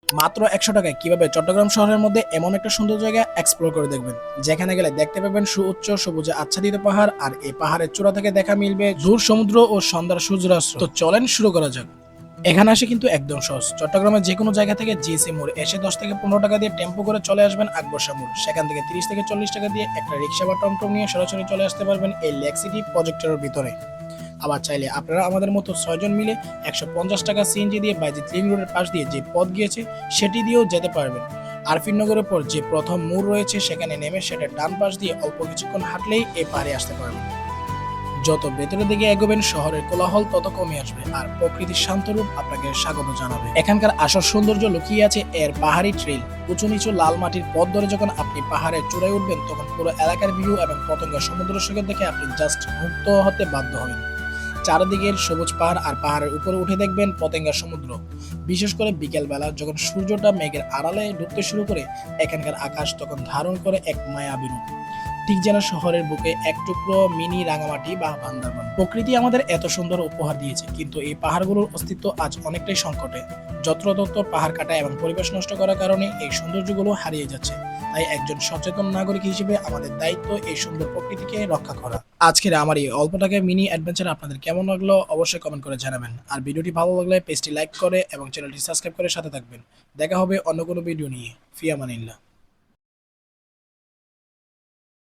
মাত্র ১০০ টাকায় কিভাবে চট্টগ্রাম শহরের মধ্যে এমন একটা সুন্দর জায়গা এক্সপ্লোর করে দেখবেন, যেখানে গেলে দেখতে পাবেন সুউচ্চ সবুজে আচ্ছাদিত পাহাড়, আর এই পাহাড়ের চূড়া থেকে দেখা মিলবে দূর সমুদ্র ও সন্ধ্যার সূর্যাস্ত। তো চলেন শুরু করা যাক। এখানে আসে কিন্তু একদম সহজ। চট্টগ্রামের যে কোনো জায়গা থেকে জিএসি মোড় এসে 10 থেকে 15 টাকা দিয়ে টেম্পো করে চলে আসবেন আকবর শাহ মোড়। সেখান থেকে 30 থেকে 40 টাকা দিয়ে একটা রিক্সা বা টমটম নিয়ে সরাসরি চলে আসতে পারবেন এই লেক সিটি প্রজেক্টরের ভিতরে। আবার চাইলে আপনারা আমাদের মতো 6 জন মিলে 150 টাকা সিএনজি দিয়ে বাইজিৎ লিং রোডের পাশ দিয়ে যে পথ গিয়েছে সেটি দিয়েও যেতে পারবেন। আরফিন নগরের পর যে প্রথম মোড় রয়েছে সেখানে নেমে সেটা ডান পাশ দিয়ে অল্প কিছুক্ষণ হাঁটলেই এই পাহাড়ে আসতে পারবেন। যত ভেতরের দিকে এগোবেন শহরের কোলাহল তত কমে আসবে, আর প্রকৃতির শান্তরূপ আপনাকে স্বাগত জানাবে। এখানকার আসল সৌন্দর্য লুকিয়ে আছে এর পাহাড়ি ট্রেল। উঁচু নিচু লাল মাটির পথ ধরে যখন আপনি পাহাড়ের চূড়ায় উঠবেন, তখন পুরো এলাকার ভিউ এবং পতঙ্গের সমুদ্র সৈকত দেখে আপনি জাস্ট মুক্ত হতে বাধ্য হবেন। চারদিকের সবুজ পাহাড় আর পাহাড়ের উপরে উঠে দেখবেন পতেঙ্গার সমুদ্র। বিশেষ করে বিকেল বেলা যখন সূর্যটা মেঘের আড়ালে ডুবতে শুরু করে, এখানকার আকাশ তখন ধারণ করে এক মায়াবী রূপ, ঠিক যেন শহরের বুকে এক টুকরো মিনি রাঙামাটি বা বান্দরবান। প্রকৃতি আমাদের এত সুন্দর উপহার দিয়েছে, কিন্তু এই পাহাড়গুলোর অস্তিত্ব আজ অনেকটাই সংকটে। যত্রতত্র পাহাড় কাটা এবং পরিবেশ নষ্ট করার কারণে এই সৌন্দর্যগুলো হারিয়ে যাচ্ছে। তাই একজন সচেতন নাগরিক হিসেবে আমাদের দায়িত্ব এই সুন্দর প্রকৃতিকে রক্ষা করা। আজকের আমার এই অল্প টাকায় মিনি অ্যাডভেঞ্চার আপনাদের কেমন লাগলো অবশ্যই কমেন্ট করে জানাবেন। আর ভিডিওটি ভালো লাগলে পেজটি লাইক করে এবং চ্যানেলটি সাবস্ক্রাইব করে সাথে থাকবেন। দেখা হবে অন্য কোনো ভিডিও নিয়ে। ফি আমানিল্লাহ।